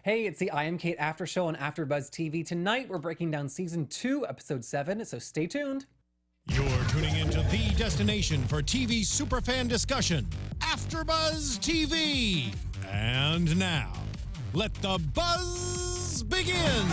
Hey, it's the I Am Cait after show on AFTERBUZZ TV. Tonight, we're breaking down season 2, episode 7, so stay tuned. You're tuning into the destination for TV superfan discussion, AFTERBUZZ TV. And now, let the buzz begin.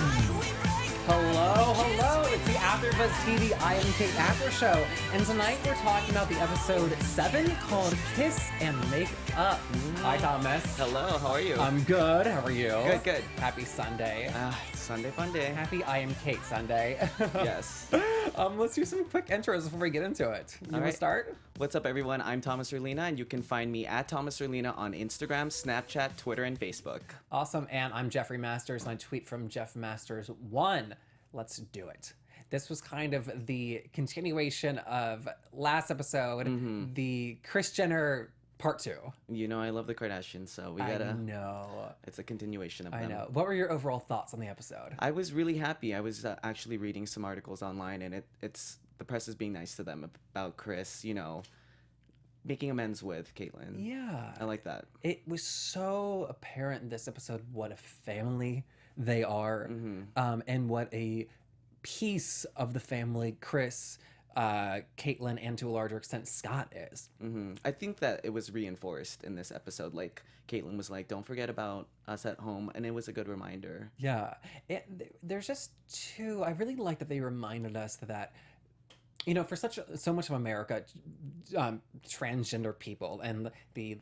Hello, it's the AFTERBUZZ TV I Am Cait after show. And tonight, we're talking about the episode 7 called Kiss and Make Up. Hi, Thomas. Hello, how are you? I'm good. How are you? Good. Happy Sunday. It's Sunday fun day. Happy I Am Cait Sunday. Yes. Let's do some quick intros before we get into it. You want to start? What's up, everyone? I'm Thomas Orlina, and you can find me at Thomas Orlina on Instagram, Snapchat, Twitter, and Facebook. Awesome. And I'm Jeffery Masters, and I tweet from Jeff Masters 1. Let's do it. This was kind of the continuation of last episode, the Kris Jenner part 2. You know I love the Kardashians, so we gotta... I know. It's a continuation of them. I know. What were your overall thoughts on the episode? I was really happy. I was actually reading some articles online, and it's the press is being nice to them about Kris, you know, making amends with Caitlyn. Yeah. I like that. It was so apparent in this episode what a family they are, and what a piece of the family Kris, Caitlyn, and to a larger extent Scott is. I think that it was reinforced in this episode. Like, Caitlyn was like, don't forget about us at home, and it was a good reminder. Yeah. There's just two... I really like that they reminded us that, you know, for so much of America, transgender people and the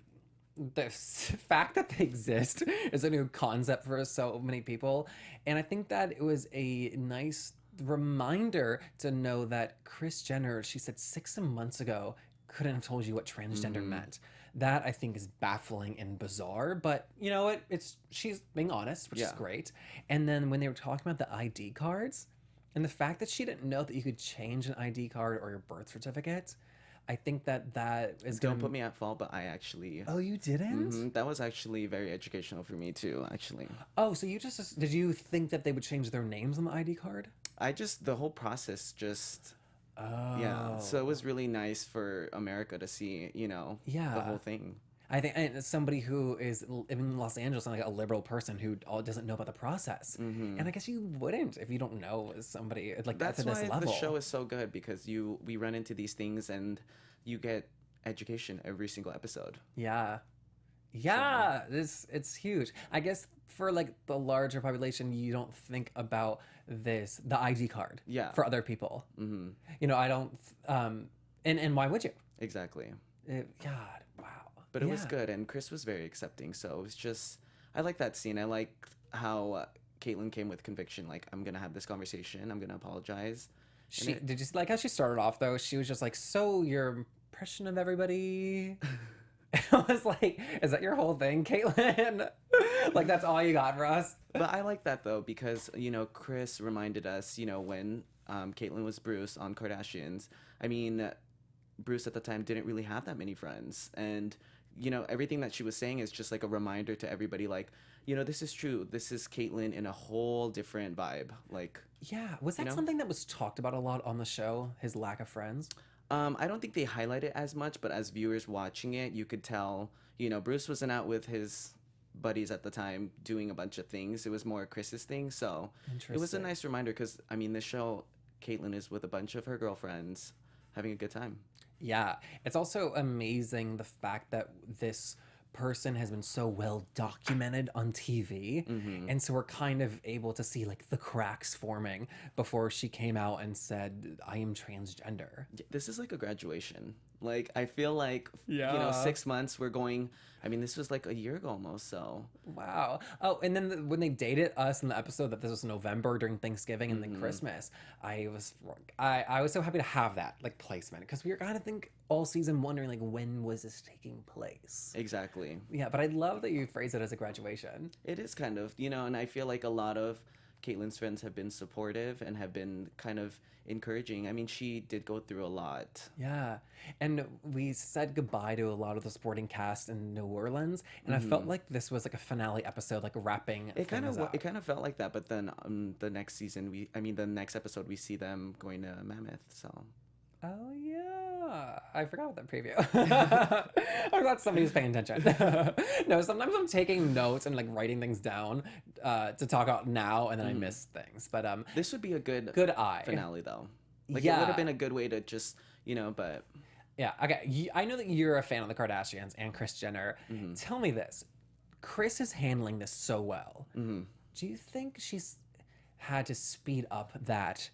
fact that they exist is a new concept for so many people. And I think that it was a nice reminder to know that Kris Jenner, she said 6 months ago, couldn't have told you what transgender meant. That, I think, is baffling and bizarre, but you know what? She's being honest, which is great. And then when they were talking about the ID cards, and the fact that she didn't know that you could change an ID card or your birth certificate, I think that is Don't put me at fault, but I actually... Oh, you didn't? That was actually very educational for me, too, actually. Oh, so did you think that they would change their names on the ID card? The whole process just... Oh. Yeah, so it was really nice for America to see, you know, the whole thing. I think, and as somebody who is living in Los Angeles and like a liberal person who doesn't know about the process, and I guess you wouldn't if you don't know somebody like that's to this why level. The show is so good, because we run into these things and you get education every single episode. Yeah, it's huge. I guess for like the larger population, you don't think about the ID card. Yeah. For other people. You know, I don't. And why would you? Exactly. God, wow. But it was good, and Kris was very accepting. So it was just, I like that scene. I like how Caitlyn came with conviction. Like, I'm gonna have this conversation. I'm gonna apologize. Did you like how she started off though? She was just like, "So your impression of everybody." I was like, "Is that your whole thing, Caitlyn?" Like, that's all you got for us. But I like that though, because you know, Kris reminded us, you know, when Caitlyn was Bruce on Kardashians. I mean, Bruce at the time didn't really have that many friends, and you know, everything that she was saying is just like a reminder to everybody, like, you know, this is true. This is Caitlyn in a whole different vibe. Like, yeah, was that something that was talked about a lot on the show? His lack of friends. I don't think they highlight it as much, but as viewers watching it, you could tell, you know, Bruce wasn't out with his buddies at the time doing a bunch of things. It was more Chris's thing, so it was a nice reminder, because I mean, this show, Caitlyn is with a bunch of her girlfriends having a good time. Yeah, it's also amazing the fact that this person has been so well documented on TV, and so we're kind of able to see like the cracks forming before she came out and said, "I am transgender." This is like a graduation. Like, I feel like, you know, 6 months we're going... I mean, this was like a year ago almost, so... Wow. Oh, and then when they dated us in the episode that this was November during Thanksgiving and then Christmas, I was so happy to have that, like, placement. Because we were kind of think all season wondering, like, when was this taking place? Exactly. Yeah, but I love that you phrase it as a graduation. It is kind of, you know, and I feel like a lot of Caitlyn's friends have been supportive and have been kind of encouraging. I mean, she did go through a lot. Yeah. And we said goodbye to a lot of the supporting cast in New Orleans, and I felt like this was like a finale episode, like wrapping it kind up. of felt like that, but then the next season the next episode we see them going to Mammoth, so Oh yeah, I forgot about that preview. I'm glad somebody was paying attention. No, sometimes I'm taking notes and like writing things down to talk about now, and then I miss things. But This would be a good eye. finale though. Like it Yeah. would have been a good way to just, but Yeah. Okay. I know that you're a fan of the Kardashians and Kris Jenner. Tell me this: Kris is handling this so well. Do you think she's had to speed up that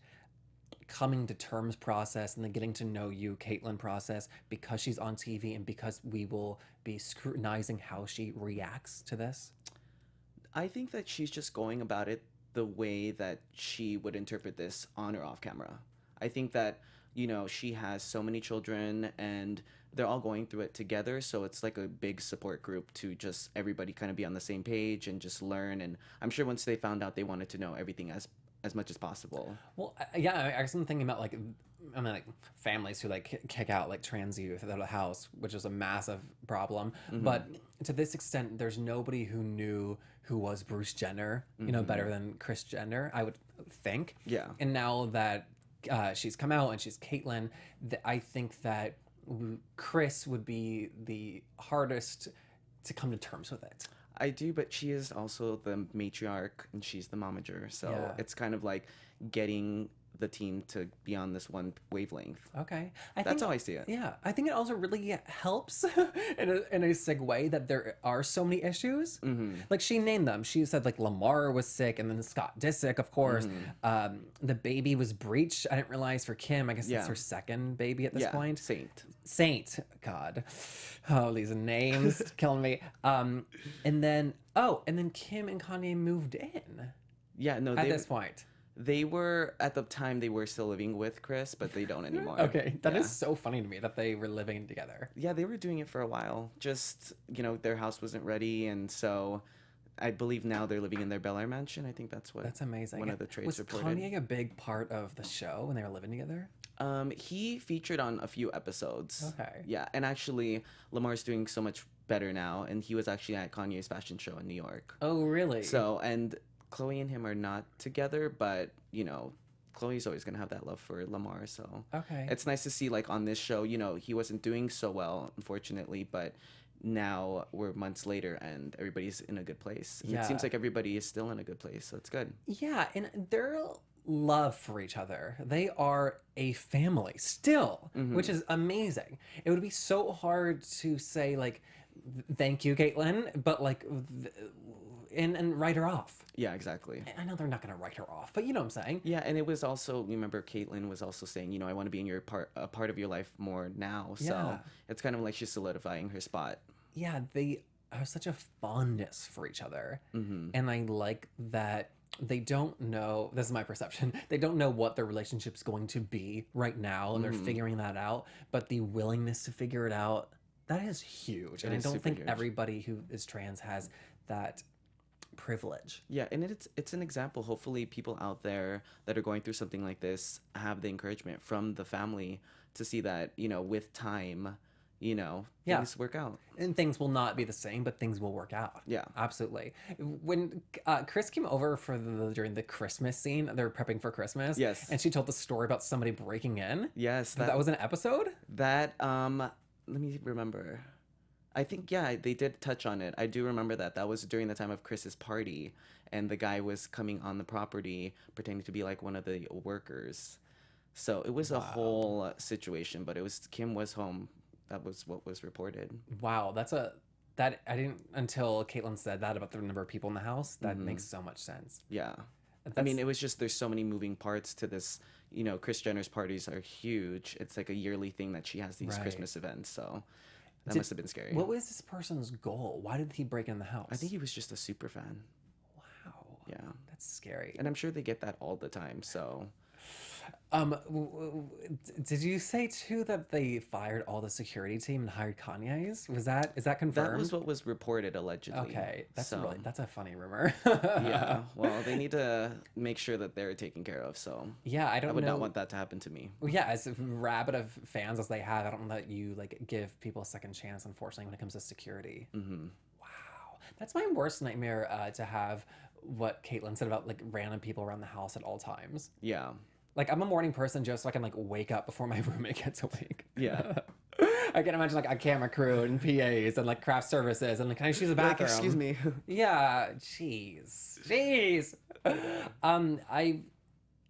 coming to terms process and the getting to know you, Caitlyn process, because she's on TV and because we will be scrutinizing how she reacts to this? I think that she's just going about it the way that she would interpret this on or off camera. I think that, she has so many children and they're all going through it together. So it's like a big support group to just everybody kind of be on the same page and just learn. And I'm sure once they found out, they wanted to know everything as much as possible. Well, yeah, I was thinking about like families who like kick out like trans youth out of the house, which is a massive problem. But to this extent, there's nobody who knew who was Bruce Jenner, better than Kris Jenner, I would think. Yeah. And now that she's come out and she's Caitlyn, I think that Kris would be the hardest to come to terms with it. I do, but she is also the matriarch and she's the momager. So Yeah. it's kind of like getting the team to be on this one wavelength. Okay. That's how I see it. Yeah. I think it also really helps in a segue that there are so many issues. Like she named them. She said like Lamar was sick and then Scott Disick, of course. The baby was breached. I didn't realize for Kim. I guess it's her second baby at this point. Saint. God. Oh, these names killing me. And then Kim and Kanye moved in. Yeah, no, at this point. They were, at the time, they were still living with Kris, but they don't anymore. Okay, that is so funny to me that they were living together. Yeah, they were doing it for a while. Just, their house wasn't ready, and so I believe now they're living in their Bel Air mansion. I think that's amazing. One of the trades was reported. Was Kanye a big part of the show when they were living together? He featured on a few episodes. Okay. Yeah, and actually, Lamar's doing so much better now, and he was actually at Kanye's fashion show in New York. Oh, really? So, and Chloe and him are not together, but Chloe's always gonna have that love for Lamar. So okay, it's nice to see like on this show, he wasn't doing so well, unfortunately, but now we're months later and everybody's in a good place. And it seems like everybody is still in a good place, so it's good. Yeah, and their love for each other. They are a family still, which is amazing. It would be so hard to say like, thank you, Caitlyn, but like. And write her off. Yeah, exactly. I know they're not going to write her off, but you know what I'm saying? Yeah, and it was also, remember, Caitlyn was also saying, I want to be in a part of your life more now. So it's kind of like she's solidifying her spot. Yeah, they have such a fondness for each other. And I like that they don't know, this is my perception, they don't know what their relationship's going to be right now, and they're figuring that out, but the willingness to figure it out, that is huge. And I don't think everybody who is trans has that privilege. Yeah, and it's an example. Hopefully people out there that are going through something like this have the encouragement from the family to see that, with time, things work out. And things will not be the same, but things will work out. Yeah. Absolutely. When Kris came over during the Christmas scene, they were prepping for Christmas. Yes. And she told the story about somebody breaking in. Yes. That was an episode? Let me remember. I think, they did touch on it. I do remember that. That was during the time of Chris's party, and the guy was coming on the property pretending to be like one of the workers. So it was a whole situation, but Kim was home. That was what was reported. Wow, I didn't until Caitlyn said that about the number of people in the house. That makes so much sense. Yeah. I mean, it was just, there's so many moving parts to this. Kris Jenner's parties are huge. It's like a yearly thing that she has these Christmas events, so... That must have been scary. What was this person's goal? Why did he break in the house? I think he was just a super fan. Wow. Yeah. That's scary. And I'm sure they get that all the time, so... Did you say too that they fired all the security team and hired Kanye's? Is that confirmed? That was what was reported allegedly. Okay, that's a funny rumor. Yeah, well, they need to make sure that they're taken care of. So yeah, I would not want that to happen to me. Well, yeah, as rabid of fans as they have, I don't know that you like give people a second chance. Unfortunately, when it comes to security. Wow, that's my worst nightmare to have. What Caitlyn said about like random people around the house at all times. Yeah. Like, I'm a morning person just so I can, like, wake up before my roommate gets awake. Yeah. I can imagine, like, a camera crew and PAs and, like, craft services and, like, can I use the bathroom? Like, excuse me. Yeah, jeez.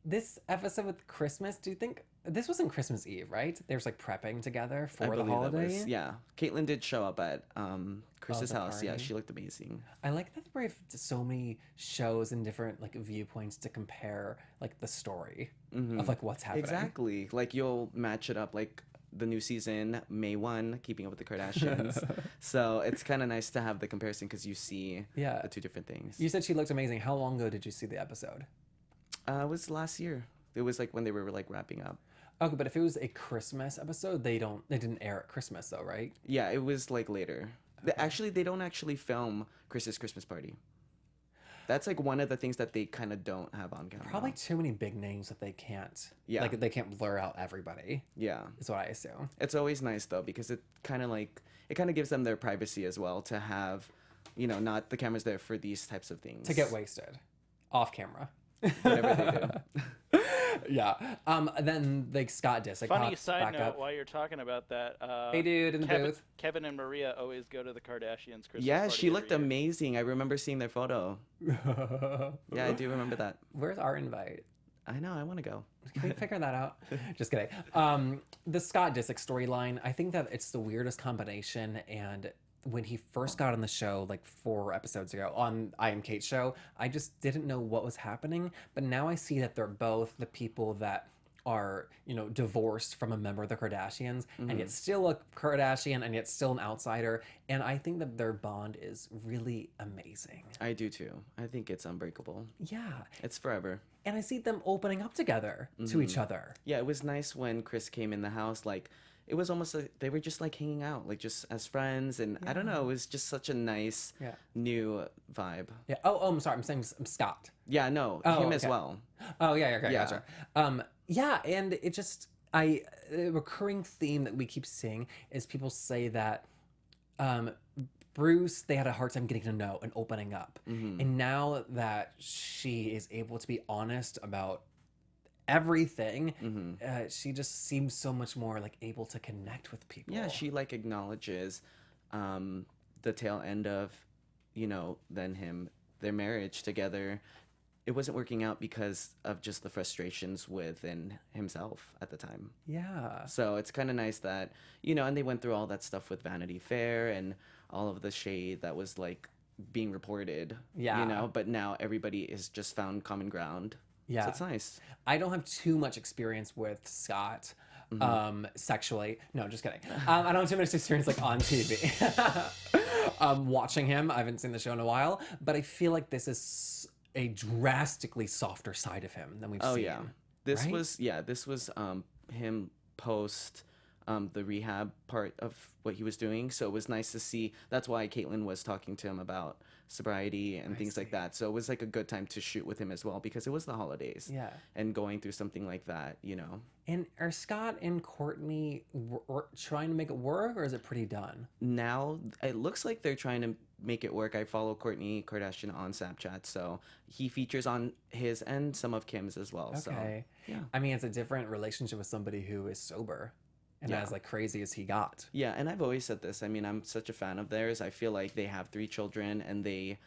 This episode with Christmas, do you think this wasn't Christmas Eve, right? They was like prepping together I for the believe that holiday. yeah. Caitlyn did show up at Chris's the house. Yeah, party. she looked amazing. I like that we have so many shows and different like viewpoints to compare like the story of like what's happening. Exactly. Like you'll match it up like the new season, May 1, Keeping Up with the Kardashians. So it's kind of nice to have the comparison because you see the two different things. You said she looked amazing. How long ago did you see the episode? It was last year. It was like when they were like wrapping up. Okay, but if it was a Christmas episode, they didn't air at Christmas though, right? Yeah, it was like later. Okay. They don't actually film Chris's Christmas party. That's like one of the things that they kind of don't have on camera. Probably too many big names that they can't. Yeah. Like they can't blur out everybody. Yeah. Is what I assume. It's always nice though because it kind of gives them their privacy as well to have, not the cameras there for these types of things. To get wasted, off camera. Whatever they do. Yeah. Then like Scott Disick Funny pops side back note, up. while you're talking about that, Hey, dude, in the booth. Kevin and Maria always go to the Kardashians' Christmas Yeah, party she looked every year. amazing. I remember seeing their photo. Yeah, I do remember that. Where's our invite? I know. I want to go. Can we figure that out? Just kidding. The Scott Disick storyline, I think that it's the weirdest combination. And when he first got on the show, like 4 episodes ago on I Am Cait show, I just didn't know what was happening. But now I see that they're both the people that are, divorced from a member of the Kardashians, and yet still a Kardashian, and yet still an outsider. And I think that their bond is really amazing. I do too. I think it's unbreakable. Yeah. It's forever. And I see them opening up together to each other. Yeah, it was nice when Chris came in the house. Like, it was almost like they were just like hanging out, like just as friends. And I don't know, it was just such a nice new vibe. Yeah. Oh, I'm sorry. I'm saying Scott. Yeah, no, him as well. Oh, yeah. Okay, Yeah. gotcha. Yeah, and it just a recurring theme that we keep seeing is people say that Bruce, they had a hard time getting to know and opening up. And now that she is able to be honest about everything, she just seems so much more like able to connect with people. Yeah, she like acknowledges the tail end of, their marriage together. It wasn't working out because of just the frustrations within himself at the time. Yeah. So it's kind of nice that, and they went through all that stuff with Vanity Fair and all of the shade that was like being reported. Yeah. But now everybody is just found common ground. Yeah. So it's nice. I don't have too much experience with Scott sexually. No, just kidding. I don't have too much experience like on TV. Watching him, I haven't seen the show in a while, but I feel like this is a drastically softer side of him than we've seen. Oh yeah. This right? was him post the rehab part of what he was doing. So it was nice to see. That's why Caitlyn was talking to him about sobriety and things like that. So it was like a good time to shoot with him as well because it was the holidays. Yeah. And going through something like that, And are Scott and Courtney trying to make it work, or is it pretty done? Now it looks like they're trying to make it work. I follow Kourtney Kardashian on Snapchat, so he features on his and some of Kim's as well. Okay. So yeah. I mean, it's a different relationship with somebody who is sober and as like crazy as he got. Yeah, and I've always said this. I mean, I'm such a fan of theirs. I feel like they have 3 children and they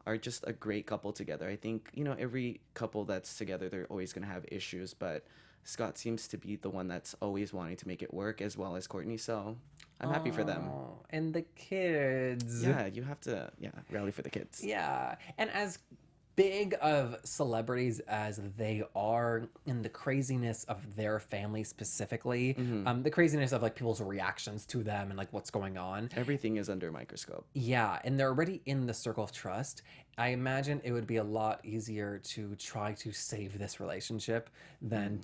are just a great couple together. I think, every couple that's together, they're always going to have issues, but Scott seems to be the one that's always wanting to make it work as well as Kourtney, so I'm happy for them. And the kids. Yeah, you have to rally for the kids. Yeah. And as big of celebrities as they are in the craziness of their family specifically, the craziness of like people's reactions to them and like what's going on. Everything is under a microscope. Yeah, and they're already in the circle of trust. I imagine it would be a lot easier to try to save this relationship than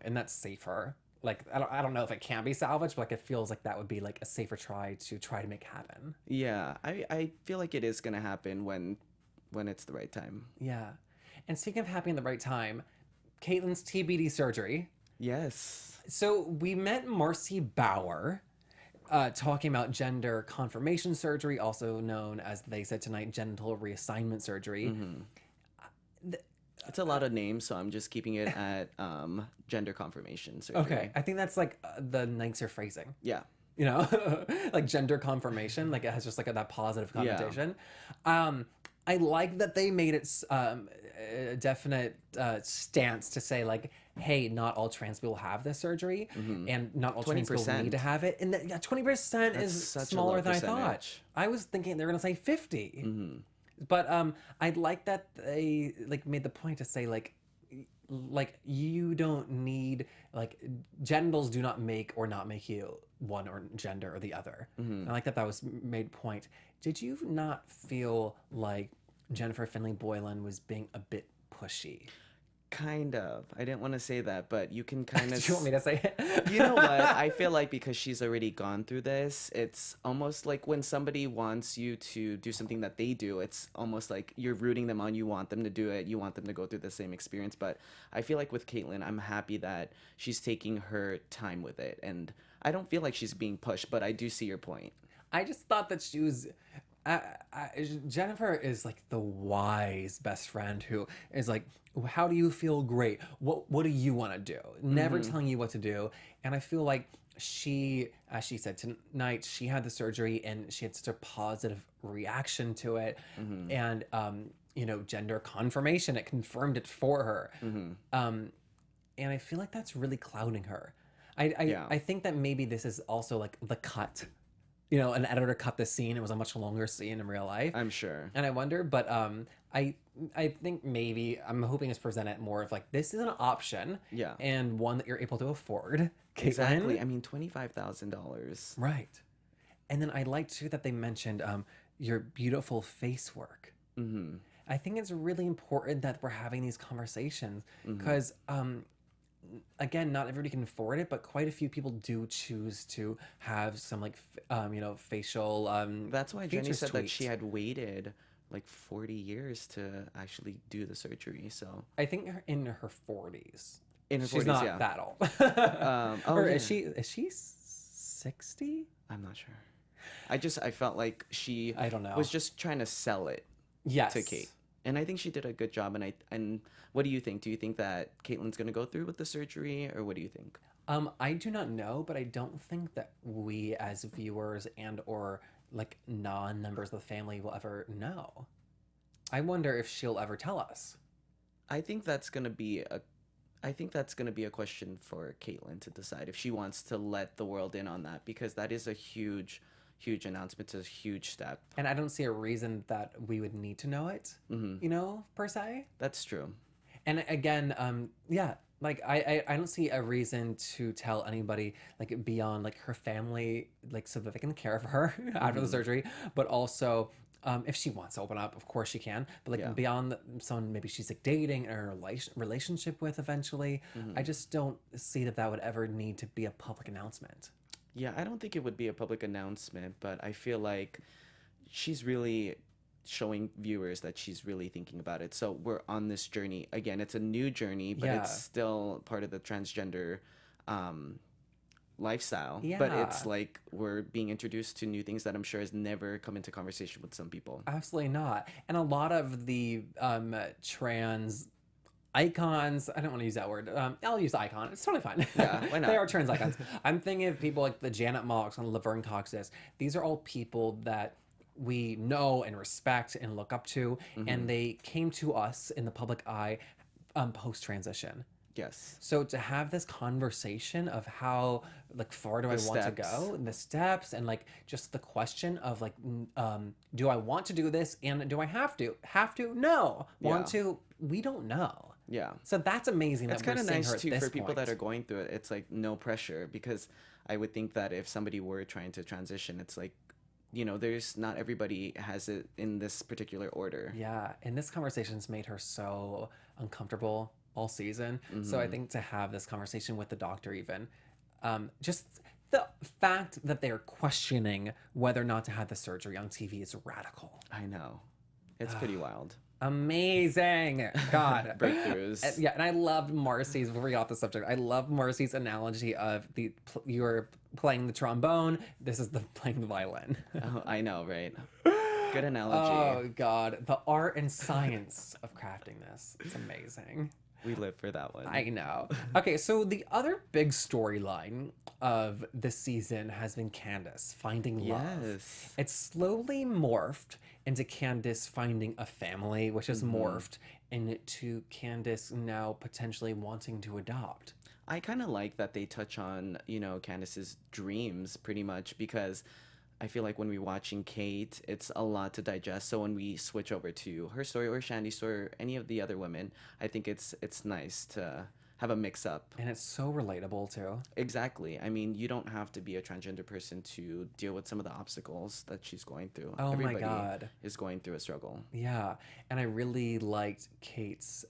and that's safer. Like, I don't know if it can be salvaged, but like it feels like that would be like a safer try to make happen. Yeah, I feel like it is going to happen when it's the right time. Yeah. And speaking of happening at the right time, Caitlyn's TBD surgery. Yes. So we met Marcy Bauer talking about gender confirmation surgery, also known as, they said tonight, genital reassignment surgery. It's a lot of names, so I'm just keeping it at gender confirmation surgery. Okay, I think that's like the nicer phrasing. Yeah. You know, like gender confirmation, like it has just like that positive connotation. I like that they made it a definite stance to say like, hey, not all trans people have this surgery, and not all trans people 20%. need to have it. And 20% is such a smaller low than I thought. percentage. I was thinking they were gonna say 50. But I like that they like made the point to say like you don't need like genitals do not make or not make you one or gender or the other. I like that was made point. Did you not feel like Jennifer Finley Boylan was being a bit pushy? Kind of. I didn't want to say that, but you can kind of... Do you want me to say it? You know what? I feel like because she's already gone through this, it's almost like when somebody wants you to do something that they do, it's almost like you're rooting them on. You want them to do it. You want them to go through the same experience. But I feel like with Caitlyn, I'm happy that she's taking her time with it. And I don't feel like she's being pushed, but I do see your point. I just thought that she was... Jennifer is like the wise best friend who is like, how do you feel? Great. What do you want to do? Never telling you what to do. And I feel like she, as she said tonight, she had the surgery and she had such a positive reaction to it. And, you know, gender confirmation, it confirmed it for her. And I feel like that's really clouding her. I think that maybe this is also like the cut. You know, an editor cut this scene. It was a much longer scene in real life. I'm sure. And I wonder, but I think maybe I'm hoping it's presented more of like this is an option. Yeah. And one that you're able to afford. Caitlyn. Exactly. I mean, $25,000. Right. And then I like too that they mentioned your beautiful face work. I think it's really important that we're having these conversations because again, not everybody can afford it, but quite a few people do choose to have some like, you know, facial. That's why Jenny features said that tweaked. she had waited like 40 years to actually do the surgery. So I think in her 40s. in her She's 40s, not yeah. that old. Or is she 60? I'm not sure. I felt like she I don't know. was just trying to sell it Yes. to Kate. And I think she did a good job. And what do you think? Do you think that Caitlyn's going to go through with the surgery, or what do you think? I do not know, but I don't think that we as viewers and or like non-members of the family will ever know. I wonder if she'll ever tell us. I think that's going to be a question for Caitlyn to decide if she wants to let the world in on that, because that is a huge announcement. It's a huge step. And I don't see a reason that we would need to know it, you know, per se. That's true. And again, yeah, like I don't see a reason to tell anybody like beyond like her family, like so that they can care for her after the surgery, but also if she wants to open up, of course she can. But like beyond someone maybe she's like dating or a relationship with eventually, I just don't see that would ever need to be a public announcement. Yeah, I don't think it would be a public announcement, but I feel like she's really showing viewers that she's really thinking about it. So we're on this journey. Again, it's a new journey, but it's still part of the transgender lifestyle. Yeah. But it's like we're being introduced to new things that I'm sure has never come into conversation with some people. Absolutely not. And a lot of the trans icons, I don't want to use that word. I'll use icon. It's totally fine. Yeah, why not? They are trans icons. I'm thinking of people like the Janet Mox and Laverne Coxes. These are all people that we know and respect and look up to, and they came to us in the public eye post-transition. Yes. So to have this conversation of how like far do I want to go, and the steps, and like just the question of like, do I want to do this, and do I have to? Have to? No. Want to? We don't know. Yeah. So that's amazing. It's kind of nice too for people that are going through it. It's like no pressure, because I would think that if somebody were trying to transition, it's like, you know, there's not everybody has it in this particular order. Yeah, and this conversation's made her so uncomfortable all season. So I think to have this conversation with the doctor, even just the fact that they're questioning whether or not to have the surgery on TV is radical. I know. It's pretty wild. Amazing. God. Breakthroughs. Yeah, and I loved Marcy's, before we got off the subject, I love Marcy's analogy of you're playing the trombone, this is playing the violin. Oh, I know, right? Good analogy. Oh God, the art and science of crafting this. It's amazing. We live for that one. I know. Okay, so the other big storyline of this season has been Candace finding love. Yes. It's slowly morphed into Candace finding a family, which has morphed into Candace now potentially wanting to adopt. I kind of like that they touch on, Candace's dreams pretty much, because I feel like when we're watching Cait, it's a lot to digest. So when we switch over to her story or Shandy's story or any of the other women, I think it's nice to have a mix up. And it's so relatable too. Exactly. I mean, you don't have to be a transgender person to deal with some of the obstacles that she's going through. Oh Everybody my God. is going through a struggle. Yeah. And I really liked Cait's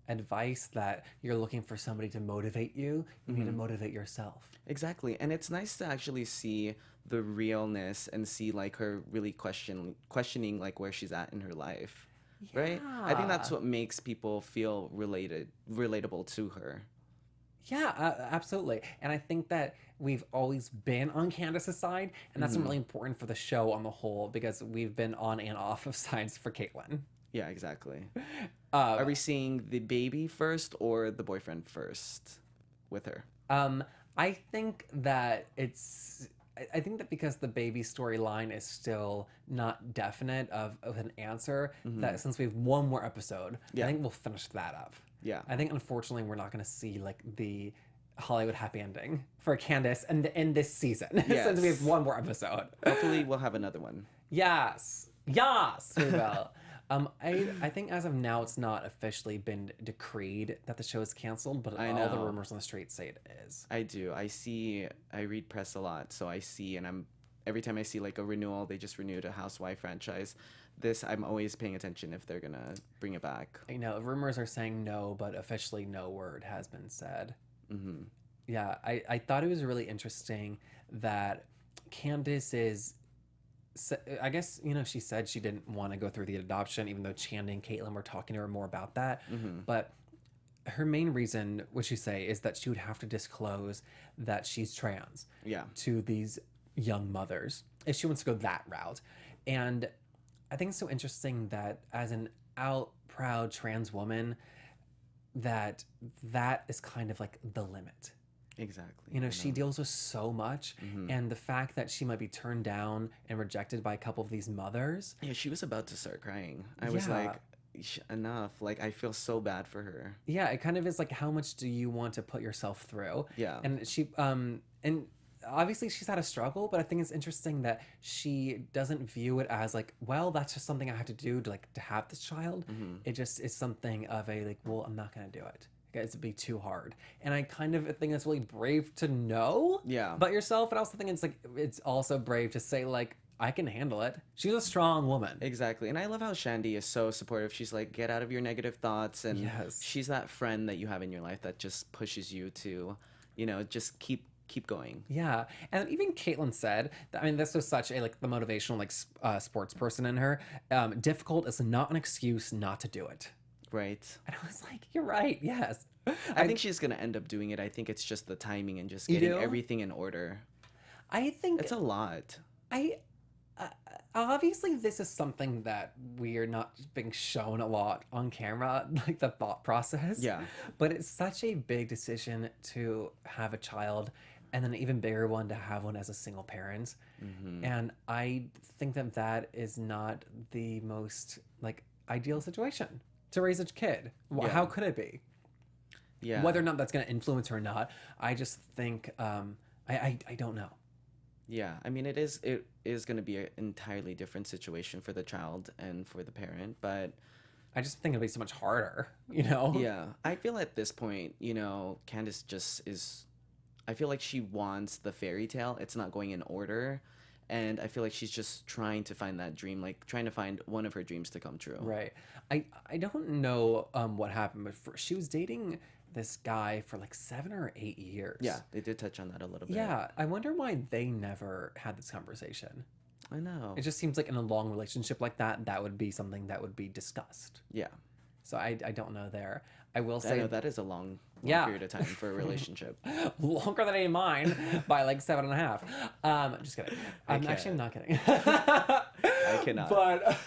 advice that you're looking for somebody to motivate you. You need to motivate yourself. Exactly. And it's nice to actually see the realness and see like her really questioning like where she's at in her life. Right? I think that's what makes people feel relatable to her. Yeah, absolutely. And I think that we've always been on Candace's side, and that's really important for the show on the whole, because we've been on and off of sides for Caitlyn. Yeah, exactly. Are we seeing the baby first or the boyfriend first with her? I think that I think that because the baby storyline is still not definite of an answer, that since we have one more episode, I think we'll finish that up. Yeah. I think unfortunately we're not going to see like the Hollywood happy ending for Candace in this season since we have one more episode. Hopefully we'll have another one. Yes, we will. I think as of now it's not officially been decreed that the show is canceled, but all the rumors on the street say it is. I do. I read press a lot, so I see, and every time I see like a renewal, they just renewed a Housewife franchise. I'm always paying attention if they're gonna bring it back. I know rumors are saying no, but officially no word has been said. Yeah, I thought it was really interesting that Candace is. So, I guess, she said she didn't want to go through the adoption, even though Chandy and Caitlyn were talking to her more about that. But her main reason, what she say, is that she would have to disclose that she's trans to these young mothers if she wants to go that route. And I think it's so interesting that as an out, proud trans woman, that is kind of like the limit. Exactly. She deals with so much, and the fact that she might be turned down and rejected by a couple of these mothers. Yeah, she was about to start crying. I was like, enough. Like, I feel so bad for her. Yeah, it kind of is like, how much do you want to put yourself through? Yeah. And she, and obviously she's had a struggle, but I think it's interesting that she doesn't view it as like, well, that's just something I have to do to have this child. It just is something of a like, well, I'm not going to do it. It'd be too hard. And I kind of think it's really brave to know about yourself, but I also think it's also brave to say like, I can handle it. She's a strong woman. Exactly. And I love how Shandy is so supportive. She's like, get out of your negative thoughts. And she's that friend that you have in your life that just pushes you to, just keep going. Yeah. And even Caitlyn said that, I mean, this was such a the motivational sports person in her. Difficult is not an excuse not to do it. Right. And I was like, you're right. Yes. I think she's going to end up doing it. I think it's just the timing and just getting everything in order. I think it's a lot. Obviously this is something that we are not being shown a lot on camera, like the thought process. Yeah. But it's such a big decision to have a child, and then an even bigger one to have one as a single parent. And I think that is not the most ideal situation to raise a kid. How could it be? Yeah. Whether or not that's going to influence her or not, I just think I don't know. Yeah, I mean, it is going to be an entirely different situation for the child and for the parent, but I just think it'll be so much harder, Yeah, I feel at this point, Candace just is. I feel like she wants the fairy tale. It's not going in order. And I feel like she's just trying to find that dream, trying to find one of her dreams to come true. Right. I don't know what happened, but she was dating this guy for 7 or 8 years. Yeah, they did touch on that a little bit. Yeah, I wonder why they never had this conversation. I know. It just seems like in a long relationship like that would be something that would be discussed. Yeah. So I don't know there. I will say... I know that is a long period of time for a relationship. Longer than any of mine by 7.5. Just kidding. I'm not kidding. I cannot. But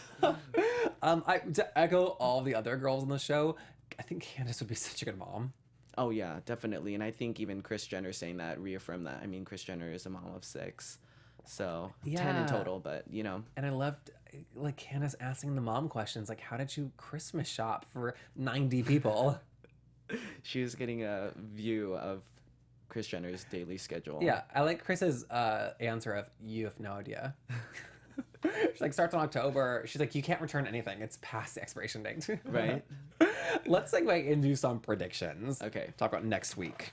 to echo all the other girls on the show, I think Candace would be such a good mom. Oh yeah, definitely. And I think even Kris Jenner saying that reaffirmed that. I mean, Kris Jenner is a mom of 6, so 10 in total. But you know, and I loved like Candace asking the mom questions, like, "How did you Christmas shop for 90 people?" she was getting a view of Kris Jenner's daily schedule. Yeah, I like Chris's answer of, "You have no idea." She like starts in October. She's like, "You can't return anything. It's past the expiration date." Right. Let's segue into some predictions. Okay. Talk about next week.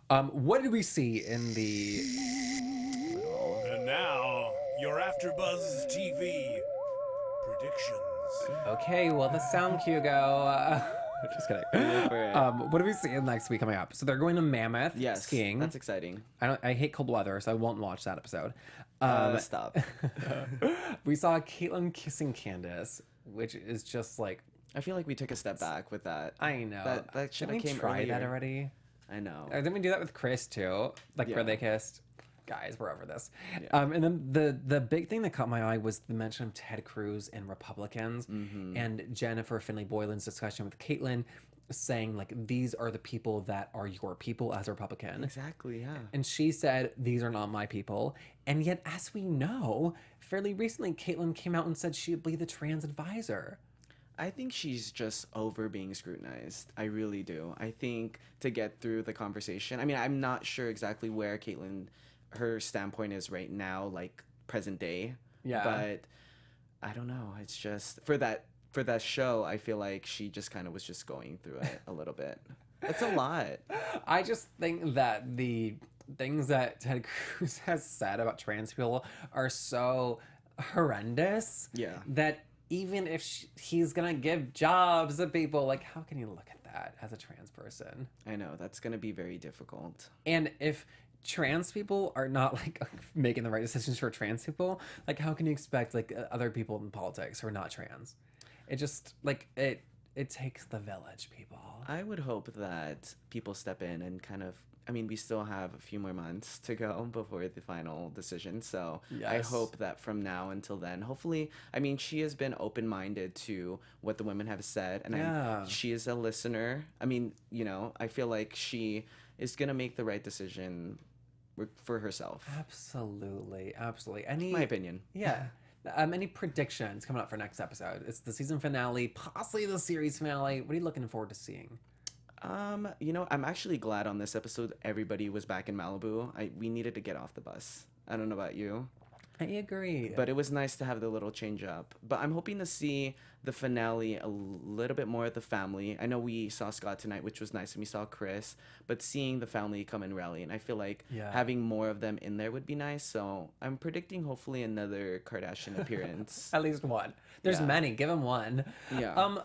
What did we see in the? And now, your AfterBuzz TV predictions. Okay, well, the sound cue go. Just kidding. What do we see in next week coming up? So they're going to Mammoth skiing. That's exciting. I hate cold weather, so I won't watch that episode. Stop. We saw Caitlyn kissing Candace, which is just like, I feel like we took a step back with that. I know. That should Didn't have we came try earlier. that already? I know. Didn't we do that with Chris too? Like where Yeah. they kissed? Guys, we're over this. Yeah. And then the big thing that caught my eye was the mention of Ted Cruz and Republicans, and Jennifer Finley Boylan's discussion with Caitlyn, saying like, these are the people that are your people as a Republican. Exactly. Yeah. And she said, these are not my people. And yet, as we know, fairly recently, Caitlyn came out and said she would be the trans advisor. I think she's just over being scrutinized. I really do. I think to get through the conversation, I mean, I'm not sure exactly where Caitlyn, her standpoint is right now, like present day. Yeah. But I don't know. It's just for that show, I feel like she just kind of was just going through it a little bit. It's a lot. I just think that the things that Ted Cruz has said about trans people are so horrendous. Yeah. That even if he's gonna give jobs to people, like, how can you look at that as a trans person? I know that's going to be very difficult. And if trans people are not like making the right decisions for trans people, like, how can you expect like other people in politics who are not trans? It just like it takes the village, people. I would hope that people step in and kind of, I mean, we still have a few more months to go before the final decision. So I Yes. hope that from now until then, hopefully, I mean, she has been open-minded to what the women have said. And she is a listener. I mean, you know, I feel like she is going to make the right decision for herself. Absolutely. My opinion. Yeah. Any predictions coming up for next episode? It's the season finale, possibly the series finale. What are you looking forward to seeing? You know, I'm actually glad on this episode everybody was back in Malibu. We needed to get off the bus. I don't know about you. I agree. But it was nice to have the little change up. But I'm hoping to see the finale a little bit more of the family. I know we saw Scott tonight, which was nice, and we saw Chris. But seeing the family come and rally, and I feel like having more of them in there would be nice. So I'm predicting hopefully another Kardashian appearance. At least one. There's many. Give them one. Yeah.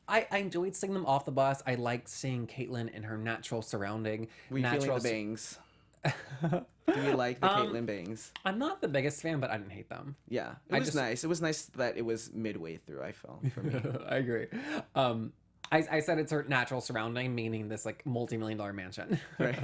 I enjoyed seeing them off the bus. I liked seeing Caitlyn in her natural surrounding. We feeling the bangs. Do you like the Caitlyn bangs? I'm not the biggest fan, but I didn't hate them. Yeah, it was nice. It was nice that it was midway through, I felt, for me. I agree. I said it's her natural surrounding, meaning this like multi-million-dollar mansion. Right.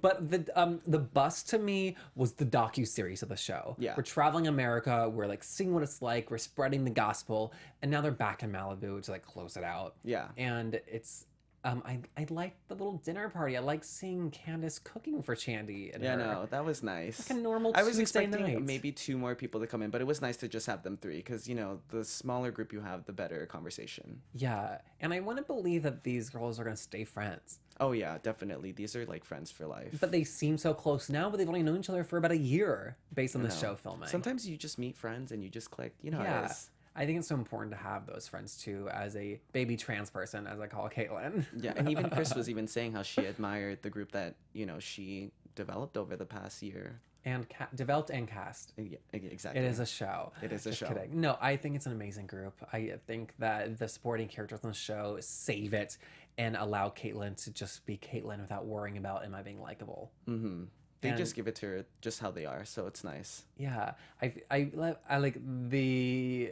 But the bus to me was the docu-series of the show. Yeah. We're traveling America. We're like seeing what it's like. We're spreading the gospel, and now they're back in Malibu to like close it out. Yeah. And it's I like the little dinner party. I like seeing Candace cooking for Chandy. And Yeah, her. no, that was nice. Like a normal I was Tuesday expecting night. maybe 2 more people to come in, but it was nice to just have them 3 because, you know, the smaller group you have, the better conversation. Yeah, and I want to believe that these girls are gonna stay friends. Oh, yeah, definitely. These are like friends for life. But they seem so close now, but they've only known each other for about a year based on the No. show filming. Sometimes you just meet friends and you just click. You know how it is. I think it's so important to have those friends too, as a baby trans person, as I call Caitlyn. Yeah, and even Chris was even saying how she admired the group that, you know, she developed over the past year. And developed and cast. Yeah, exactly. It is a show. It is a Just show. Kidding. No, I think it's an amazing group. I think that the supporting characters on the show save it and allow Caitlyn to just be Caitlyn without worrying about, am I being likable? Mm-hmm. They And- just give it to her just how they are, so it's nice. Yeah, I like the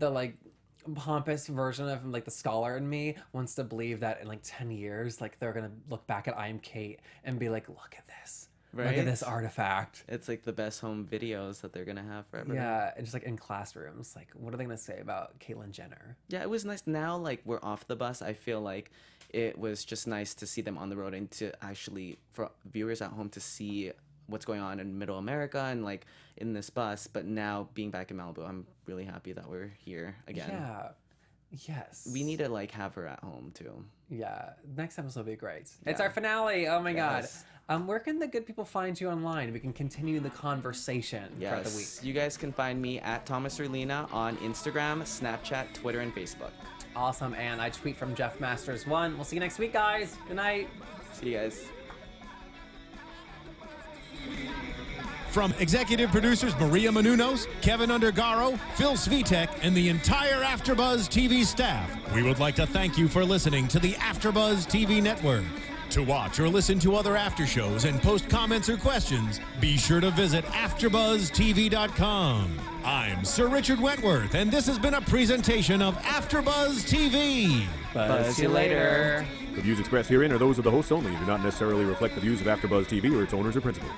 like pompous version of like the scholar in me wants to believe that in like 10 years, like they're gonna look back at I Am Cait and be like, look at this. Right? Look at this artifact. It's like the best home videos that they're gonna have forever. Yeah, and just like in classrooms, like what are they gonna say about Caitlyn Jenner? Yeah, it was nice. Now, like, we're off the bus. I feel like it was just nice to see them on the road and to actually, for viewers at home, to see what's going on in Middle America and like in this bus. But now being back in Malibu, I'm really happy that we're here again. Yeah. Yes. We need to like have her at home too. Yeah. Next episode will be great. It's Yeah. our finale. Oh my Yes. god. Where can the good people find you online? We can continue the conversation throughout the week. Yes, you guys can find me at Thomas Orlina on Instagram, Snapchat, Twitter, and Facebook. Awesome. And I tweet from Jeff Masters 1. We'll see you next week, guys. Good night. See you guys. From executive producers Maria Menounos, Kevin Undergaro, Phil Svitek, and the entire AfterBuzz TV staff, we would like to thank you for listening to the AfterBuzz TV network. To watch or listen to other after shows and post comments or questions, be sure to visit AfterBuzzTV.com. I'm Sir Richard Wentworth, and this has been a presentation of AfterBuzz TV. Buzz you later. The views expressed herein are those of the hosts only and do not necessarily reflect the views of AfterBuzz TV or its owners or principals.